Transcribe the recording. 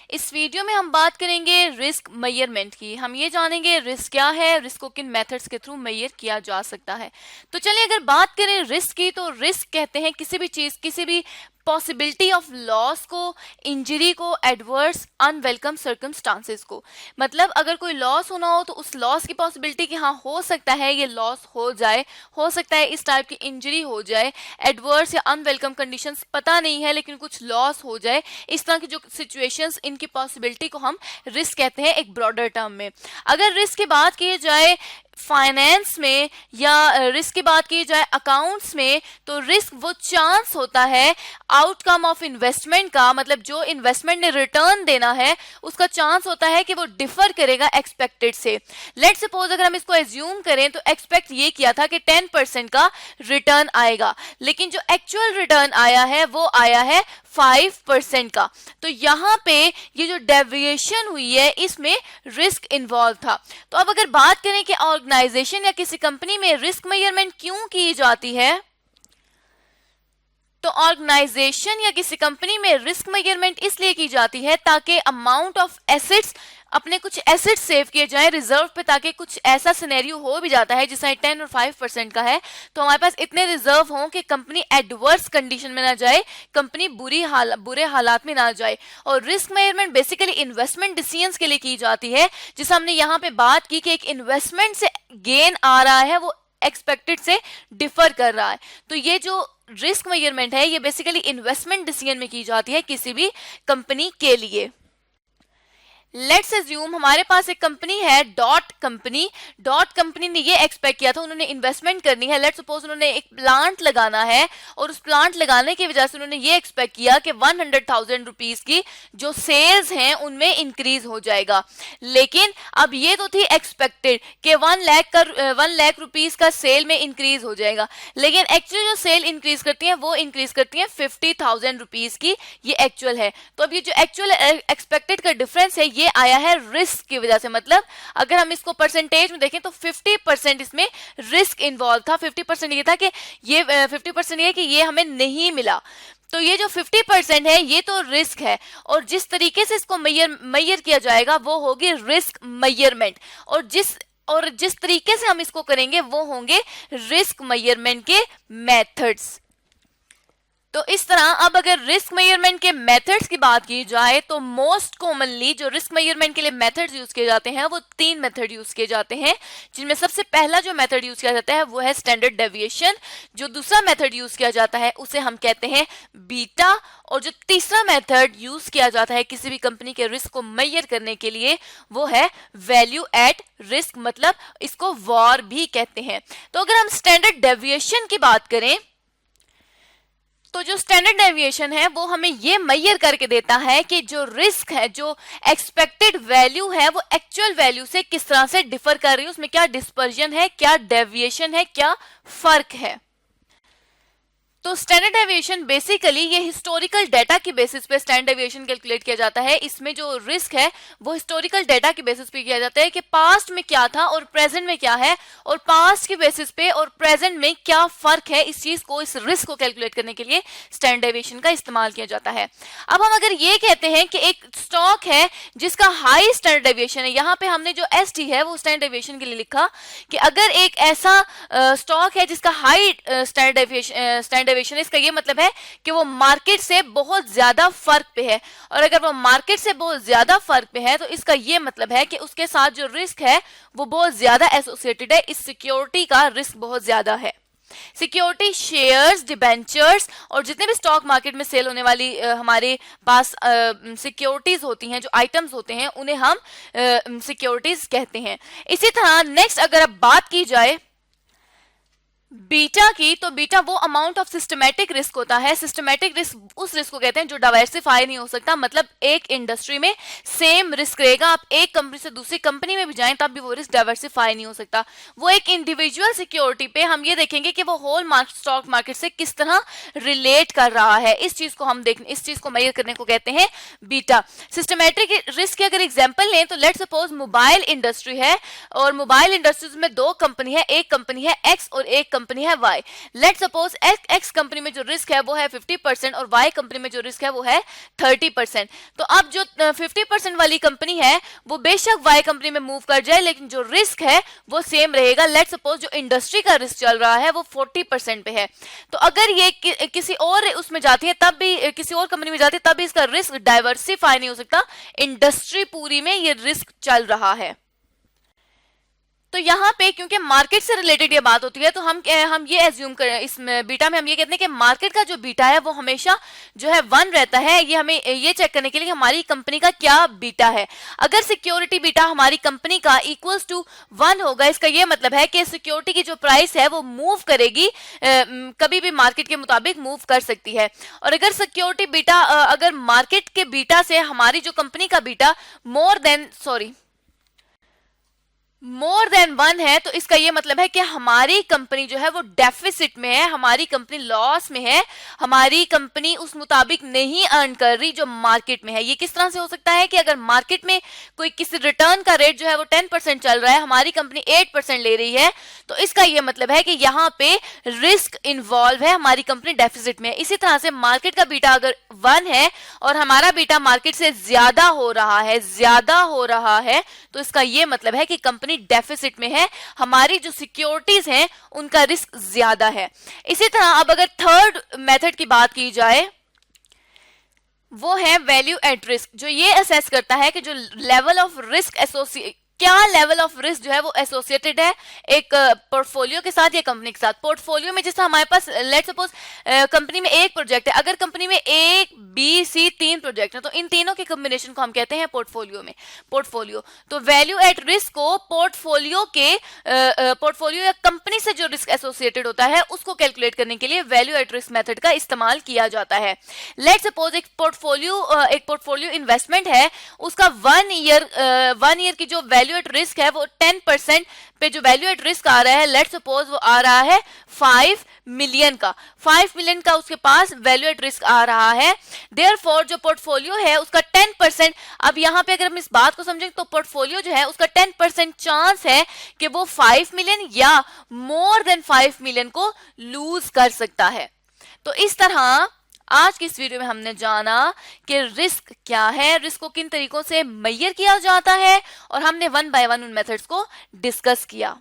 इस वीडियो में हम बात करेंगे रिस्क मेजरमेंट की। हम ये जानेंगे रिस्क क्या है, रिस्क को किन मेथड्स के थ्रू मेजर किया जा सकता है। तो चलिए अगर बात करें रिस्क की, तो रिस्क कहते हैं किसी भी चीज, किसी भी पॉसिबिलिटी ऑफ लॉस को, इंजरी को, एडवर्स अनवेलकम सर्कमस्टांसेस को। मतलब अगर कोई लॉस होना हो तो उस लॉस की पॉसिबिलिटी कि हाँ हो सकता है ये लॉस हो सकता है इस टाइप की इंजरी हो जाए, एडवर्स या अनवेलकम कंडीशंस पता नहीं है लेकिन कुछ लॉस हो जाए, इस तरह की जो सिचुएशंस, इनकी पॉसिबिलिटी को हम रिस्क कहते हैं एक ब्रॉडर टर्म में। अगर रिस्क की बात की जाए फाइनेंस में या रिस्क की बात की जाए अकाउंट्स में, तो रिस्क वो चांस होता है आउटकम ऑफ इन्वेस्टमेंट का, मतलब जो इन्वेस्टमेंट ने रिटर्न देना है उसका चांस होता है कि वो डिफर करेगा एक्सपेक्टेड से। लेट्स सपोज अगर हम इसको एज्यूम करें तो एक्सपेक्ट ये किया था कि 10% का रिटर्न आएगा, लेकिन जो एक्चुअल रिटर्न आया है वो आया है 5% का। तो यहाँ पे ये जो डेविएशन हुई है इसमें रिस्क इन्वॉल्व था। तो अब अगर बात करें कि ऑर्गेनाइजेशन या किसी कंपनी में रिस्क मेजरमेंट क्यों की जाती है, तो ऑर्गेनाइजेशन या किसी कंपनी में रिस्क मेजरमेंट इसलिए की जाती है ताकि अमाउंट ऑफ एसेट्स, अपने कुछ एसेट्स सेव किए जाएं रिजर्व पे, ताकि कुछ ऐसा सिनेरियो हो भी जाता है जिसमें 10 और 5% का है तो हमारे पास इतने रिजर्व हों कि कंपनी एडवर्स कंडीशन में ना जाए, कंपनी बुरे हालात में ना जाए। और risk measurement basically investment decisions के लिए की जाती है, जिसे हमने यहाँ पे बात की कि एक इन्वेस्टमेंट से गेन आ रहा है वो एक्सपेक्टेड से डिफर कर रहा है। तो ये जो रिस्क मेजरमेंट है ये बेसिकली इन्वेस्टमेंट डिसीजन में की जाती है किसी भी कंपनी के लिए। लेट्स अज्यूम हमारे पास एक कंपनी है डॉट कंपनी ने ये एक्सपेक्ट किया था, उन्होंने इन्वेस्टमेंट करनी है। लेट्स सपोज उन्होंने एक प्लांट लगाना है और उस प्लांट लगाने की वजह से उन्होंने ये एक्सपेक्ट किया कि 100,000 रुपीज की जो सेल्स हैं उनमें इंक्रीज हो जाएगा। लेकिन अब ये तो थी एक्सपेक्टेड कि 1 लाख रुपीज का सेल में इंक्रीज हो जाएगा, लेकिन एक्चुअली जो सेल इंक्रीज करती है वो इंक्रीज करती है 50,000 रुपीज की, ये एक्चुअल है। तो अब ये जो एक्चुअल एक्सपेक्टेड का डिफरेंस है ये आया है रिस्क की वजह से। मतलब अगर हम इसको परसेंटेज में देखें तो 50% इसमें रिस्क इन्वॉल्व था। 50% ये था कि ये 50% ये कि ये हमें नहीं मिला, तो ये जो 50% है ये तो रिस्क है, और जिस तरीके से इसको मेजर किया जाएगा वो होगी रिस्क मेजरमेंट, और जिस तरीके से हम इसको करेंगे वो होंगे रिस्क मेजरमेंट के मेथड्स। तो इस तरह अब अगर रिस्क मेजरमेंट के मेथड्स की बात की जाए तो मोस्ट कॉमनली जो रिस्क मेजरमेंट के लिए मेथड्स यूज किए जाते हैं वो 3 मेथड यूज किए जाते हैं, जिनमें सबसे पहला जो मेथड यूज किया जाता है वो है स्टैंडर्ड डेविएशन। जो दूसरा मेथड यूज किया जाता है उसे हम कहते हैं बीटा, और जो तीसरा मेथड यूज किया जाता है किसी भी कंपनी के रिस्क को मेजर करने के लिए वो है वैल्यू एट रिस्क, मतलब इसको वॉर भी कहते हैं। तो अगर हम स्टैंडर्ड डेविएशन की बात करें तो जो स्टैंडर्ड डेविएशन है वो हमें ये मेजर करके देता है कि जो रिस्क है, जो एक्सपेक्टेड वैल्यू है वो एक्चुअल वैल्यू से किस तरह से डिफर कर रही है, उसमें क्या डिस्पर्जन है, क्या डेविएशन है, क्या फर्क है। तो स्टैंडर्ड डेविएशन बेसिकली ये हिस्टोरिकल डाटा की बेसिस पे स्टैंडर्ड डेविएशन कैलकुलेट किया जाता है। इसमें जो रिस्क है वो हिस्टोरिकल डाटा की बेसिस पे किया जाता है कि पास्ट में क्या था और प्रेजेंट में क्या है, और पास्ट की बेसिस पे और प्रेजेंट में क्या फर्क है, इस चीज को, इस रिस्क को कैलकुलेट करने के लिए स्टैंडर्ड डेविएशन का इस्तेमाल किया जाता है। अब हम अगर ये कहते हैं कि एक स्टॉक है जिसका हाई स्टैंडर्ड डेविएशन है, यहाँ पे हमने जो एस टी है वो स्टैंडर्ड डेविएशन के लिए लिखा कि अगर एक ऐसा स्टॉक है जिसका हाई स्टैंडर्ड डेविएशन, इसका ये मतलब है कि वो मार्केट से बहुत ज्यादा फर्क पे है, और अगर वो मार्केट से बहुत ज्यादा फर्क पे है तो इसका ये मतलब है कि उसके साथ जो रिस्क है वो बहुत ज्यादा एसोसिएटेड है, इस सिक्योरिटी का रिस्क बहुत ज्यादा है। सिक्योरिटी, शेयर्स, डिबेंचर्स और जितने भी स्टॉक मार्केट में सेल होने वाली हमारे पास सिक्योरिटीज होती हैं, जो आइटम्स होते हैं, उन्हें हम सिक्योरिटीज कहते हैं। इसी तरह नेक्स्ट अगर अब बात की जाए बीटा की, तो बीटा वो अमाउंट ऑफ सिस्टमैटिक रिस्क होता है। सिस्टमैटिक रिस्क उस रिस्क को कहते हैं जो डाइवर्सिफाई नहीं हो सकता, मतलब एक इंडस्ट्री में सेम रिस्क रहेगा, आप एक कंपनी से दूसरी कंपनी में भी जाएं तब भी वो रिस्क डाइवर्सिफाई नहीं हो सकता। वो एक इंडिविजुअल सिक्योरिटी पे हम ये देखेंगे कि वो होल स्टॉक मार्केट से किस तरह रिलेट कर रहा है, इस चीज को मेजर करने को कहते हैं बीटा। सिस्टमैटिक रिस्क की अगर एग्जांपल लें तो लेट्स सपोज मोबाइल इंडस्ट्री है, और मोबाइल इंडस्ट्रीज में 2 कंपनी है, एक कंपनी है एक्स और एक कंपनी है Y। Let suppose X company में जो रिस्क है वो है 50% और Y कंपनी में जो रिस्क है वो है 30%। तो अब जो 50% वाली कंपनी है वो बेशक Y कंपनी में मूव कर जाए, लेकिन जो रिस्क है वो सेम रहेगा। लेट सपोज जो इंडस्ट्री का रिस्क चल रहा है वो 40% पे है, तो अगर ये किसी और उसमें जाती है तब भी, किसी और कंपनी में जाती है तब भी इसका रिस्क डाइवर्सिफाई नहीं हो सकता, इंडस्ट्री पूरी में ये रिस्क चल रहा है। तो यहाँ पे क्योंकि मार्केट से रिलेटेड ये बात होती है तो हम ये एज्यूम करें, इस बीटा में हम ये कहते हैं कि मार्केट का जो बीटा है वो हमेशा जो है 1 रहता है। ये हमें ये चेक करने के लिए हमारी कंपनी का क्या बीटा है। अगर सिक्योरिटी बीटा हमारी कंपनी का इक्वल्स टू 1 होगा, इसका ये मतलब है कि सिक्योरिटी की जो प्राइस है वो मूव करेगी, कभी भी मार्केट के मुताबिक मूव कर सकती है। और अगर सिक्योरिटी बीटा अगर मार्केट के बीटा से हमारी जो कंपनी का बीटा मोर देन 1 है, तो इसका ये मतलब है कि हमारी कंपनी जो है वो डेफिसिट में है, हमारी कंपनी लॉस में है, हमारी कंपनी उस मुताबिक नहीं अर्न कर रही जो मार्केट में है। ये किस तरह से हो सकता है कि अगर मार्केट में कोई किसी रिटर्न का रेट जो है वो 10% चल रहा है, हमारी कंपनी 8% ले रही है, तो इसका ये मतलब है कि यहाँ पे रिस्क इन्वॉल्व है, हमारी कंपनी डेफिसिट में है। इसी तरह से मार्केट का बीटा अगर 1 है और हमारा बीटा मार्केट से ज्यादा हो रहा है, तो इसका ये मतलब है कि कंपनी डेफिसिट में है, हमारी जो सिक्योरिटीज हैं उनका रिस्क ज्यादा है। इसी तरह अब अगर थर्ड मेथड की बात की जाए वो है वैल्यू एट रिस्क, जो ये असेस करता है कि जो लेवल ऑफ रिस्क क्या लेवल ऑफ रिस्क जो है वो एसोसिएटेड है एक पोर्टफोलियो के साथ या कंपनी के साथ। पोर्टफोलियो में जैसे हमारे पास लेट सपोज कंपनी में एक प्रोजेक्ट है, अगर कंपनी में A, B, C 3 प्रोजेक्ट है तो इन तीनों के कॉम्बिनेशन को हम कहते हैं पोर्टफोलियो। तो वैल्यू एट रिस्क को पोर्टफोलियो या कंपनी से जो रिस्क एसोसिएटेड होता है उसको कैलकुलेट करने के लिए वैल्यू एट रिस्क मेथड का इस्तेमाल किया जाता है। लेट सपोज एक पोर्टफोलियो इन्वेस्टमेंट है, उसका 1 ईयर की जो वैल्यू एट रिस्क है वो 10% पे जो वैल्यू एट रिस्क आ रहा है, लेट सपोज वो आ रहा है 5 मिलियन का उसके पास वैल्यू एट रिस्क आ रहा है। देयरफॉर जो पोर्टफोलियो है उसका 10%, अब यहां पे अगर हम इस बात को समझें तो पोर्टफोलियो जो है उसका 10% चांस है कि वो 5 मिलियन या मोर देन 5 मिलियन को लूज कर सकता है। तो इस तरह आज की इस वीडियो में हमने जाना कि रिस्क क्या है, रिस्क को किन तरीकों से मेजर किया जाता है, और हमने 1 बाय 1 उन मेथड्स को डिस्कस किया।